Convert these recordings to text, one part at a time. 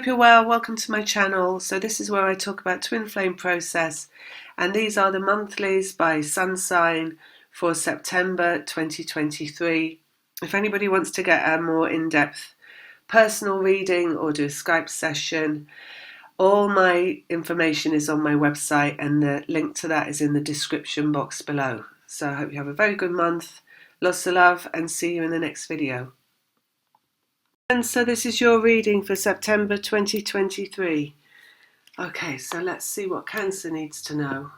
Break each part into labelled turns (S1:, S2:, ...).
S1: hope you're well. Welcome to my channel. So this is where I talk about twin flame process, and these are the monthlies by sun sign for September 2023. If anybody wants to get a more in-depth personal reading or do a Skype session, all my information is on my website and the link to that is in the description box below. So I hope you have a very good month. Lots of love and see you in the next video. And so this is your reading for September 2023. Okay, so let's see what Cancer needs to know.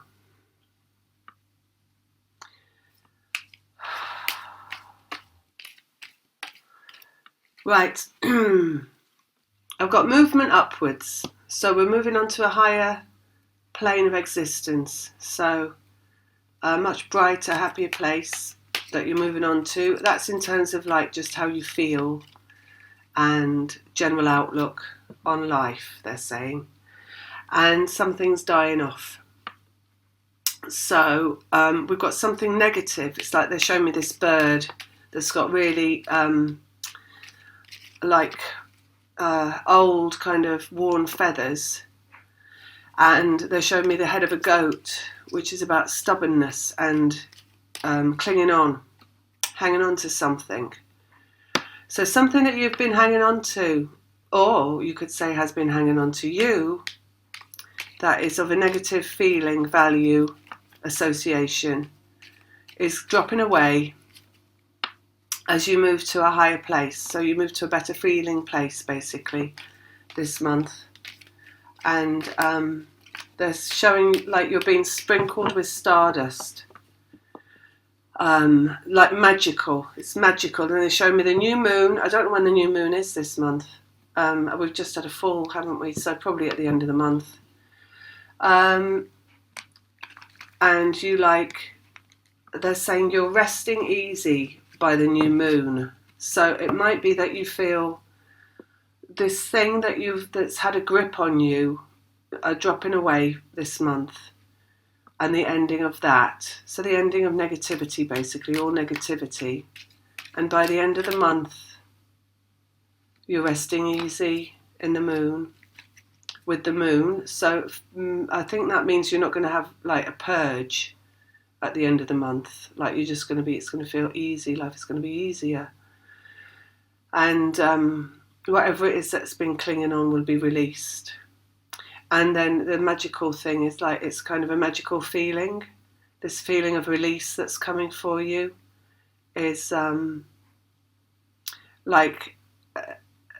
S1: Right, I've got movement upwards. So we're moving on to a higher plane of existence. So a much brighter, happier place that you're moving on to. That's in terms of like just how you feel and general outlook on life, they're saying. And something's dying off. So we've got something negative. It's like they're showing me this bird that's got really old kind of worn feathers, and they're showing me the head of a goat, which is about stubbornness and clinging on, hanging on to something. So something that you've been hanging on to, or you could say has been hanging on to you, that is of a negative feeling, value, association, is dropping away as you move to a higher place. So you move to a better feeling place basically this month. And they're showing like you're being sprinkled with stardust. Like magical. It's magical. And they're showing me the new moon. I don't know when the new moon is this month. We've just had a full, haven't we? So probably at the end of the month. And you they're saying you're resting easy by the new moon. So it might be that you feel this thing that's had a grip on you dropping away this month, and the ending of that. So the ending of negativity, basically, all negativity. And by the end of the month, you're resting easy in the moon, with the moon. So I think that means you're not going to have like a purge at the end of the month. Like you're just going to be, it's going to feel easy. Life is going to be easier. And whatever it is that's been clinging on will be released. And then the magical thing is like, it's kind of a magical feeling. This feeling of release that's coming for you is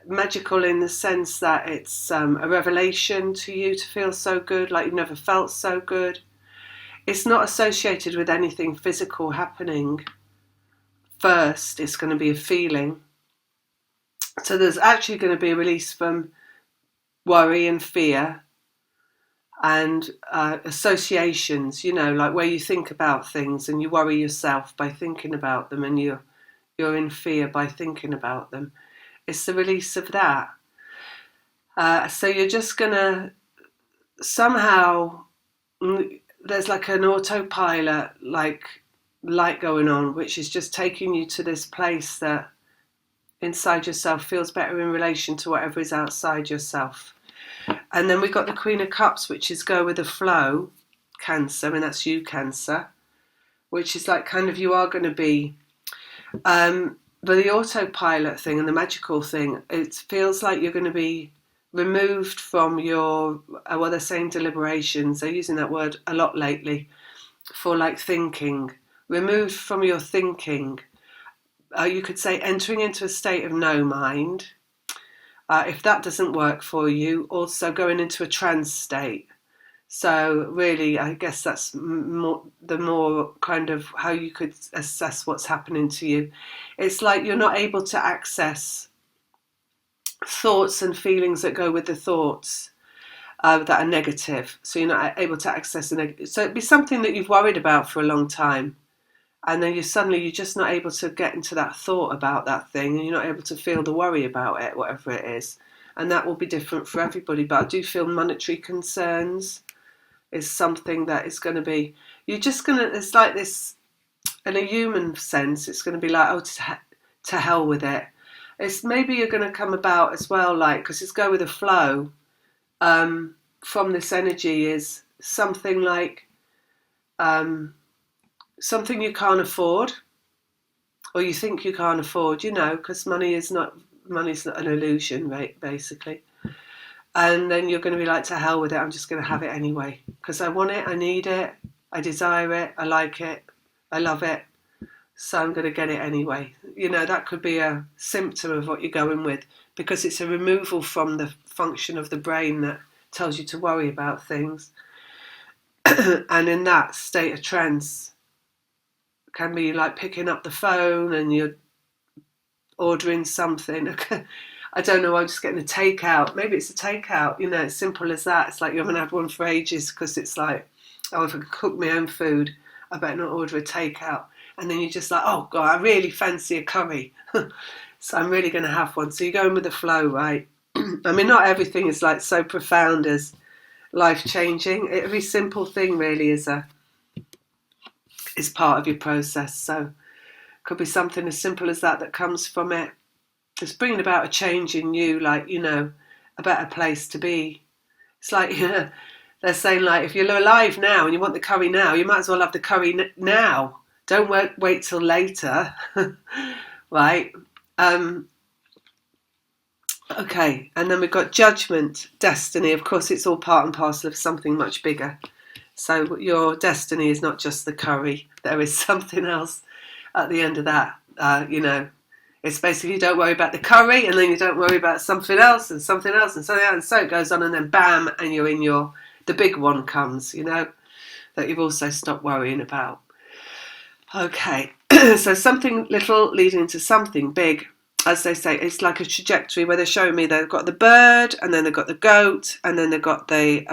S1: magical in the sense that it's a revelation to you to feel so good, like you've never felt so good. It's not associated with anything physical happening first. It's going to be a feeling. So there's actually going to be a release from worry and fear and associations, you know, like where you think about things and you worry yourself by thinking about them, and you're in fear by thinking about them. It's the release of that. So you're just going to somehow, there's like an autopilot, like light going on, which is just taking you to this place that inside yourself feels better in relation to whatever is outside yourself. And then we've got the Queen of Cups, which is go with the flow, Cancer, and that's you, Cancer, which is like kind of you are going to be. But the autopilot thing and the magical thing, it feels like you're going to be removed from your, well, they're saying deliberations. They're using that word a lot lately for like thinking. Removed from your thinking. You could say entering into a state of no mind. If that doesn't work for you, also going into a trance state. So really, I guess that's the more kind of how you could assess what's happening to you. It's like you're not able to access thoughts and feelings that go with the thoughts that are negative. So you're not able to access the negative. So it'd be something that you've worried about for a long time. And then you're just not able to get into that thought about that thing, and you're not able to feel the worry about it, whatever it is. And that will be different for everybody. But I do feel monetary concerns is something that is going to be, you're just going to, it's like this, in a human sense, it's going to be like, oh, to hell with it. It's maybe you're going to come about as well, like, because it's go with the flow from this energy is something like something you can't afford, or you think you can't afford, because money's not an illusion, right, basically. And then you're going to be like, to hell with it, I'm just going to have it anyway, because I want it, I need it, I desire it, I like it, I love it, so I'm going to get it anyway. That could be a symptom of what you're going with, because it's a removal from the function of the brain that tells you to worry about things. And in that state of trance, can be like picking up the phone and you're ordering something. I don't know, I'm just getting a takeout. Maybe it's a takeout, it's simple as that. It's like you haven't had one for ages, because it's like, oh, if I could cook my own food, I better not order a takeout. And then you're just like, oh God, I really fancy a curry. So I'm really going to have one. So you're going with the flow, right? I mean, not everything is like so profound as life-changing. Every simple thing really is part of your process. So it could be something as simple as that comes from it. It's bringing about a change in you, like, a better place to be. It's like, they're saying, like, if you're alive now and you want the curry now, you might as well have the curry now. Don't wait till later, right? Okay, and then we've got judgment, destiny. Of course, it's all part and parcel of something much bigger. So your destiny is not just the curry. There is something else at the end of that, It's basically, you don't worry about the curry, and then you don't worry about something else and something else and something else, and so it goes on, and then bam, and you're in the big one comes, that you've also stopped worrying about. Okay, so something little leading to something big. As they say, it's like a trajectory where they're showing me they've got the bird, and then they've got the goat, and then they've got the,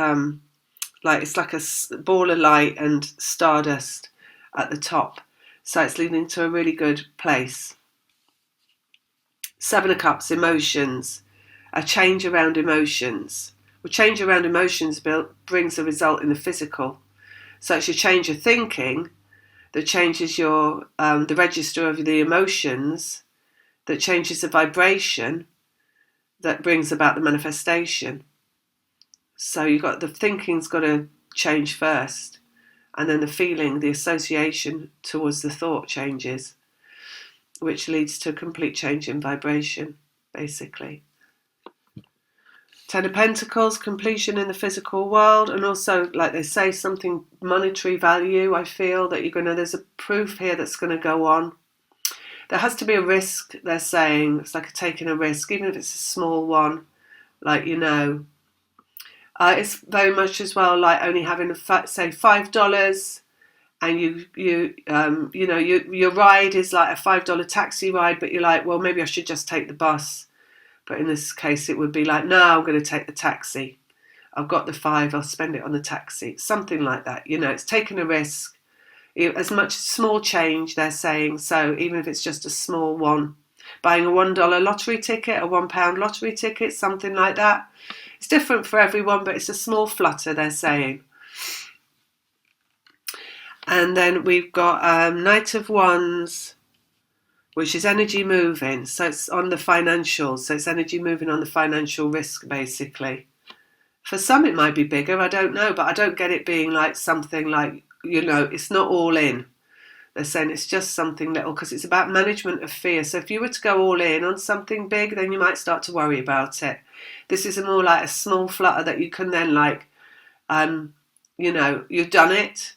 S1: it's like a ball of light and stardust at the top. So it's leading to a really good place. Seven of Cups, emotions, a change around emotions. Well, change around emotions brings a result in the physical. So it's your change of thinking that changes your the register of the emotions, that changes the vibration, that brings about the manifestation. So you've got the thinking's got to change first, and then the feeling, the association towards the thought changes, which leads to a complete change in vibration, basically. Ten of Pentacles, completion in the physical world, and also, like they say, something monetary value. I feel that there's a proof here that's going to go on. There has to be a risk, they're saying. It's like taking a risk, even if it's a small one, like, it's very much as well like only having, say, $5, and your ride is like a $5 taxi ride, but you're like, well, maybe I should just take the bus. But in this case, it would be like, no, I'm going to take the taxi. I've got the $5, I'll spend it on the taxi. Something like that. It's taking a risk. As much small change, they're saying. So even if it's just a small one, buying a $1 lottery ticket, a £1 lottery ticket, something like that. It's different for everyone, but it's a small flutter, they're saying. And then we've got Knight of Wands, which is energy moving. So it's on the financials. So it's energy moving on the financial risk, basically. For some, it might be bigger. I don't know. But I don't get it being like something like, it's not all in. They're saying it's just something little, because it's about management of fear. So if you were to go all in on something big, then you might start to worry about it. This is more like a small flutter that you can then you've done it.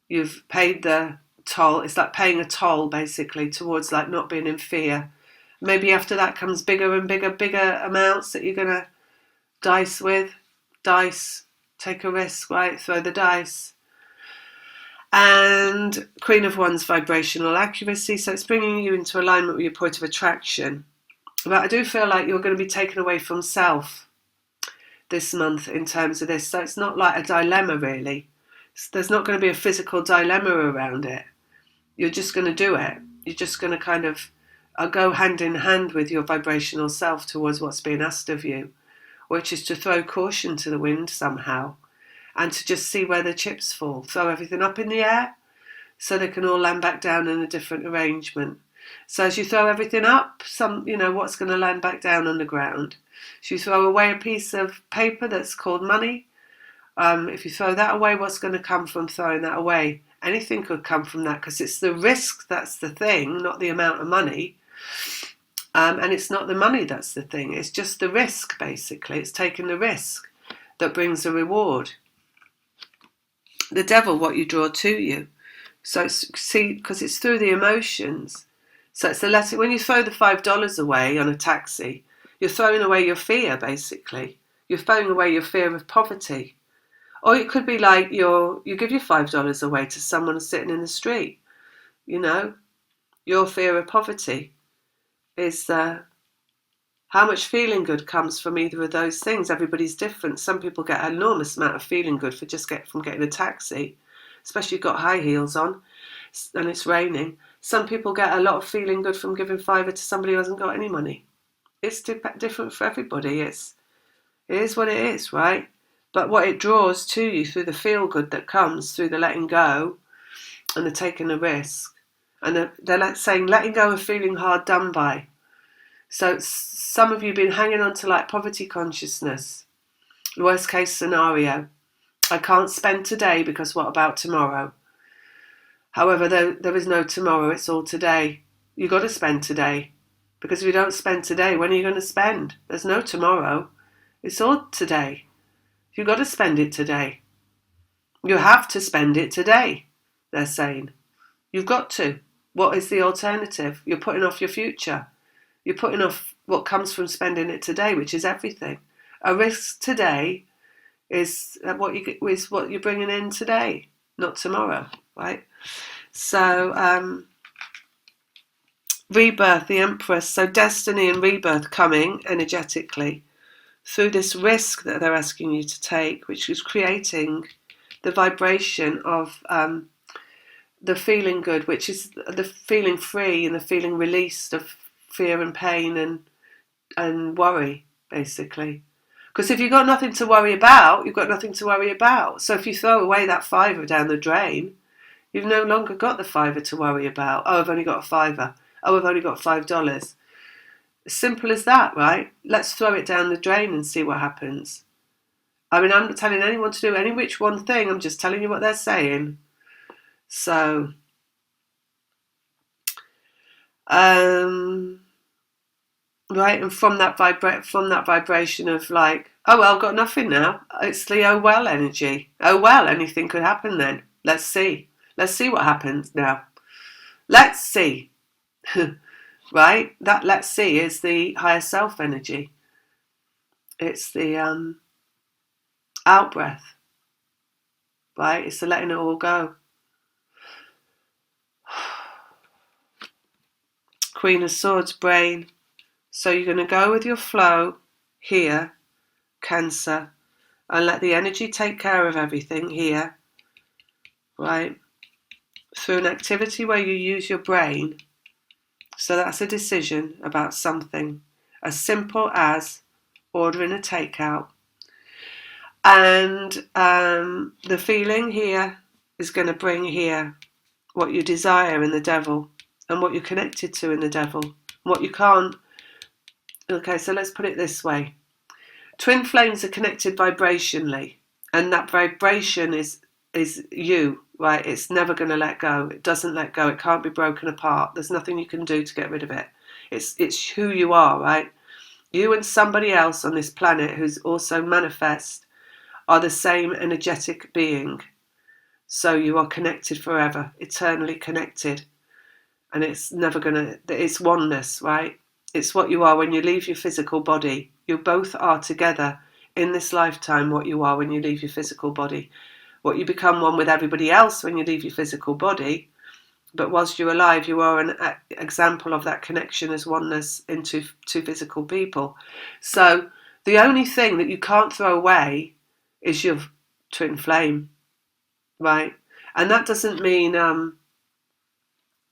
S1: You've paid the toll. It's like paying a toll, basically, towards like not being in fear. Maybe after that comes bigger and bigger amounts that you're going to dice with. Dice, take a risk, right? Throw the dice. And Queen of Wands, vibrational accuracy. So it's bringing you into alignment with your point of attraction. But I do feel like you're going to be taken away from self this month in terms of this. So it's not like a dilemma, really. There's not going to be a physical dilemma around it. You're just going to do it. You're just going to kind of go hand in hand with your vibrational self towards what's being asked of you, which is to throw caution to the wind somehow, and to just see where the chips fall. Throw everything up in the air so they can all land back down in a different arrangement. So as you throw everything up, what's going to land back down on the ground? So you throw away a piece of paper that's called money. If you throw that away, what's going to come from throwing that away? Anything could come from that, because it's the risk that's the thing, not the amount of money. And it's not the money that's the thing. It's just the risk, basically. It's taking the risk that brings a reward. The devil, what you draw to you. So because it's through the emotions. So it's the letter. When you throw the $5 away on a taxi, you're throwing away your fear, basically. You're throwing away your fear of poverty. Or it could be like you give your $5 away to someone sitting in the street. Your fear of poverty is how much feeling good comes from either of those things. Everybody's different. Some people get an enormous amount of feeling good from getting a taxi, especially if you've got high heels on and it's raining. Some people get a lot of feeling good from giving $5 to somebody who hasn't got any money. It's different for everybody. It is what it is, right? But what it draws to you through the feel good that comes through the letting go and the taking a risk. And they're like saying letting go of feeling hard done by. So some of you have been hanging on to like poverty consciousness. Worst case scenario. I can't spend today because what about tomorrow? However, there is no tomorrow, it's all today. You've got to spend today. Because if you don't spend today, when are you going to spend? There's no tomorrow. It's all today. You've got to spend it today. You have to spend it today, they're saying. You've got to. What is the alternative? You're putting off your future. You're putting off what comes from spending it today, which is everything. A risk today is what you're bringing in today, not tomorrow, right? So, rebirth, the Empress. So destiny and rebirth coming energetically through this risk that they're asking you to take, which is creating the vibration of the feeling good, which is the feeling free and the feeling released of fear and pain and worry, basically. Because if you've got nothing to worry about, you've got nothing to worry about. So if you throw away that $5 down the drain, you've no longer got the $5 to worry about. Oh, I've only got a $5. Oh, I've only got $5. As simple as that, right? Let's throw it down the drain and see what happens. I mean, I'm not telling anyone to do any which one thing. I'm just telling you what they're saying. So, right, and from that vibration of like, oh well, I've got nothing now. It's the oh well energy. Oh well, anything could happen then. Let's see what happens now. Let's see. Right, that let's see is the higher self energy. It's the out breath. Right, it's the letting it all go. Queen of Swords, brain. So you're going to go with your flow here, Cancer, and let the energy take care of everything here, right? Through an activity where you use your brain. So that's a decision about something as simple as ordering a takeout. And the feeling here is going to bring here what you desire in the devil and what you're connected to in the devil, what you can't. Okay, so let's put it this way. Twin flames are connected vibrationally, and that vibration is you, right? It's never going to let go. It doesn't let go. It can't be broken apart. There's nothing you can do to get rid of it. It's who you are, right? You and somebody else on this planet who's also manifest are the same energetic being. So you are connected forever, eternally connected. And it's never going to, it's oneness, right? It's what you are when you leave your physical body. You both are together in this lifetime what you are when you leave your physical body. What you become one with everybody else when you leave your physical body. But whilst you're alive, you are an example of that connection as oneness into two physical people. So the only thing that you can't throw away is your twin flame, right? And that doesn't mean...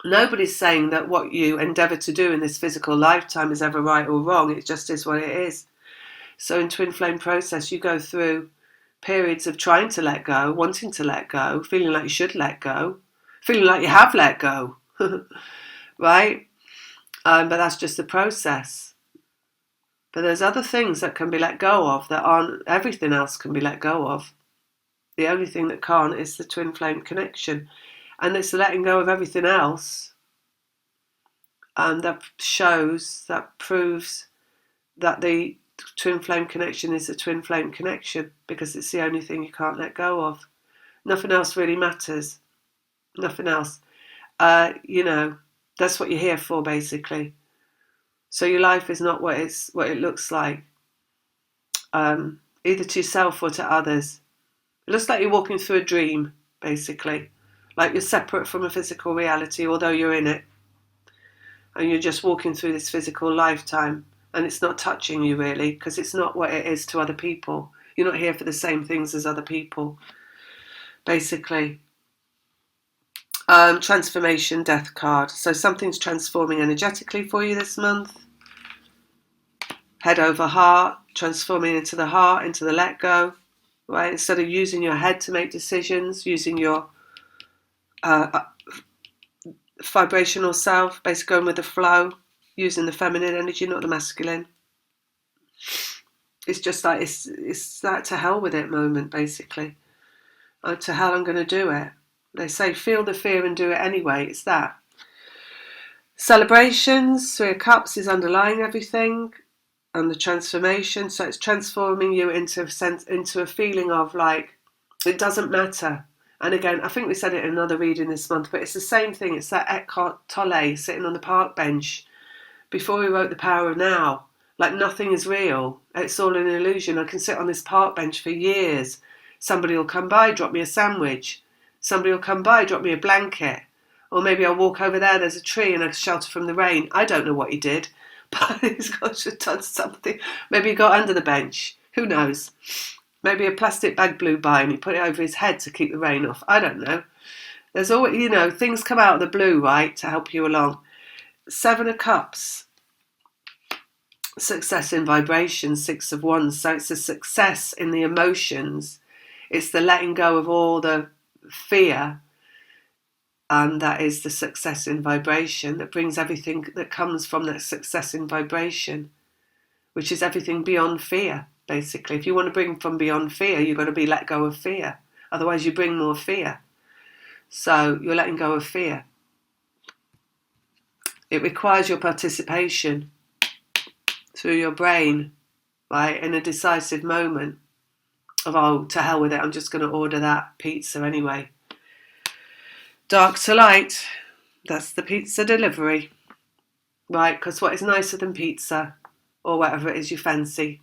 S1: nobody's saying that what you endeavour to do in this physical lifetime is ever right or wrong. It just is what it is. So in twin flame process, you go through periods of trying to let go, wanting to let go, feeling like you should let go, feeling like you have let go, right? But that's just the process. But there's other things that can be let go of that aren't, everything else can be let go of. The only thing that can't is the twin flame connection. And it's letting go of everything else that proves that the twin flame connection is the twin flame connection, because it's the only thing you can't let go of. Nothing else really matters. Nothing else. That's what you're here for, basically. So your life is not what it looks like, either to yourself or to others. It looks like you're walking through a dream, basically. Like you're separate from a physical reality, although you're in it. And you're just walking through this physical lifetime. And it's not touching you, really, because it's not what it is to other people. You're not here for the same things as other people, basically. Transformation death card. So something's transforming energetically for you this month. Head over heart, transforming into the let go. Right? Instead of using your head to make decisions, using your vibrational self, basically going with the flow, using the feminine energy, not the masculine. It's just like it's that to hell with it moment, basically. Oh, to hell, I'm going to do it. They say feel the fear and do it anyway. It's that. Celebrations, 3 of Cups is underlying everything, and the transformation. So it's transforming you into a feeling of like it doesn't matter. And again, I think we said it in another reading this month, but it's the same thing. It's that Eckhart Tolle sitting on the park bench before he wrote The Power of Now. Like nothing is real. It's all an illusion. I can sit on this park bench for years. Somebody will come by, drop me a sandwich. Somebody will come by, drop me a blanket. Or maybe I'll walk over there, there's a tree and I can shelter from the rain. I don't know what he did, but he's got to have done something. Maybe he got under the bench. Who knows? Maybe a plastic bag blew by and he put it over his head to keep the rain off. I don't know. There's always, things come out of the blue, right, to help you along. 7 of Cups. Success in vibration, 6 of Wands. So it's a success in the emotions. It's the letting go of all the fear. And that is the success in vibration that brings everything that comes from that success in vibration, which is everything beyond fear, basically. If you want to bring from beyond fear, you've got to be let go of fear. Otherwise, you bring more fear. So you're letting go of fear. It requires your participation through your brain, right, in a decisive moment of, oh, to hell with it, I'm just going to order that pizza anyway. Dark to light, that's the pizza delivery, right? Because what is nicer than pizza or whatever it is you fancy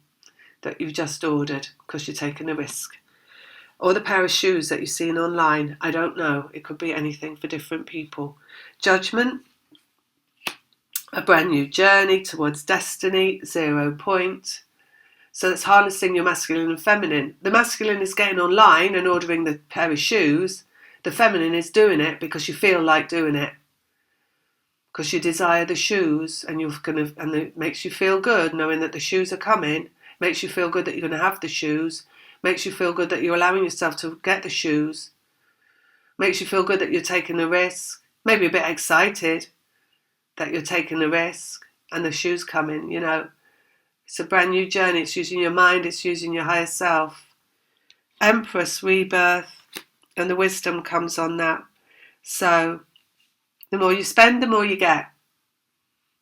S1: that you've just ordered because you're taking a risk? Or the pair of shoes that you've seen online, I don't know. It could be anything for different people. Judgment, a brand new journey towards destiny, 0 point. So it's harnessing your masculine and feminine. The masculine is getting online and ordering the pair of shoes. The feminine is doing it because you feel like doing it. Because you desire the shoes and and it makes you feel good knowing that the shoes are coming. Makes you feel good that you're going to have the shoes. Makes you feel good that you're allowing yourself to get the shoes. Makes you feel good that you're taking the risk. Maybe a bit excited that you're taking the risk and the shoes coming, It's a brand new journey. It's using your mind. It's using your higher self. Empress, rebirth. And the wisdom comes on that. So the more you spend, the more you get.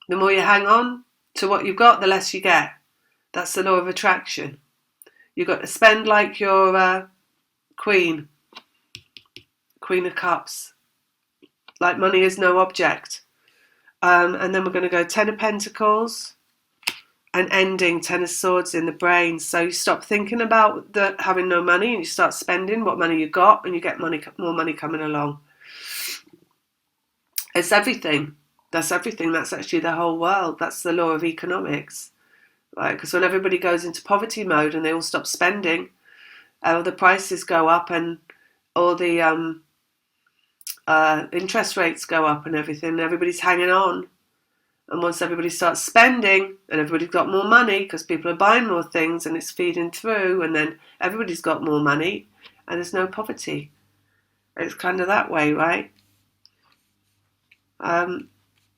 S1: The more you hang on to what you've got, the less you get. That's the law of attraction. You've got to spend like your Queen of Cups. Like money is no object. And then we're going to go 10 of Pentacles and ending 10 of Swords in the brain. So you stop thinking about having no money and you start spending what money you got and you get more money coming along. It's everything. That's everything. That's actually the whole world. That's the law of economics. Right? Because when everybody goes into poverty mode and they all stop spending, all the prices go up and all the interest rates go up and everything. And everybody's hanging on. And once everybody starts spending and everybody's got more money because people are buying more things and it's feeding through, and then everybody's got more money and there's no poverty. It's kind of that way, right?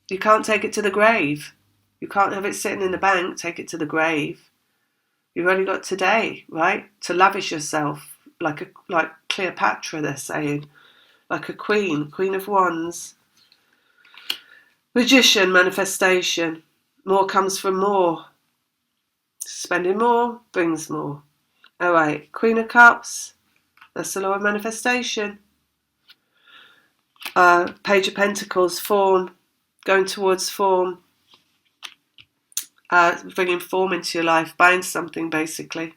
S1: You can't take it to the grave. You can't have it sitting in the bank, take it to the grave. You've only got today, right? To lavish yourself like Cleopatra, they're saying. Like a queen, Queen of Wands. Magician, manifestation. More comes from more. Spending more brings more. All right, Queen of Cups. That's the law of manifestation. Page of Pentacles, form. Going towards form. Bringing form into your life. Buying something, basically.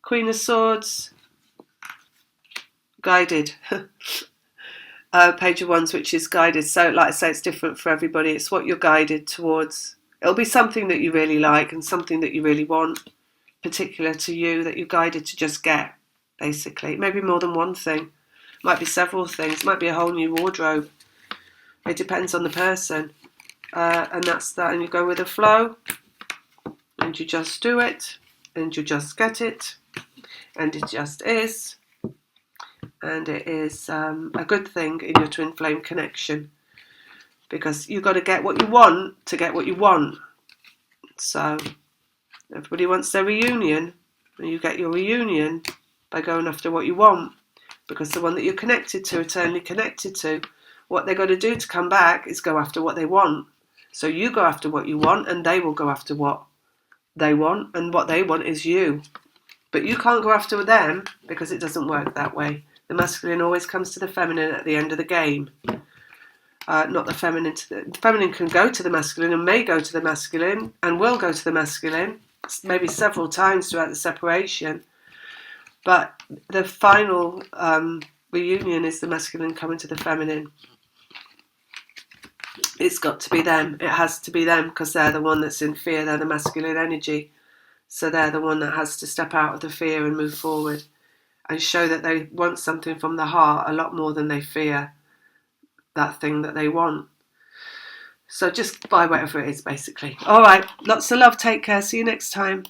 S1: Queen of Swords. Guided. Page of Wands, which is guided. So, like I say, it's different for everybody. It's what you're guided towards. It'll be something that you really like and something that you really want, particular to you, that you're guided to just get, basically. Maybe more than one thing. Might be several things. Might be a whole new wardrobe. It depends on the person. And that's that. And you go with the flow. And you just do it. And you just get it. And it just is. And it is a good thing in your twin flame connection, because you've got to get what you want to get what you want. So everybody wants their reunion, and you get your reunion by going after what you want, because the one that you're connected to, eternally connected to, what they're going to do to come back is go after what they want. So you go after what you want, and they will go after what they want, and what they want is you. But you can't go after them, because it doesn't work that way. The masculine always comes to the feminine at the end of the game. Not the feminine. The feminine can go to the masculine and may go to the masculine and will go to the masculine, maybe several times throughout the separation. But the final reunion is the masculine coming to the feminine. It's got to be them. It has to be them, because they're the one that's in fear. They're the masculine energy. So they're the one that has to step out of the fear and move forward and show that they want something from the heart a lot more than they fear that thing that they want. So just buy whatever it is, basically. All right, lots of love. Take care. See you next time.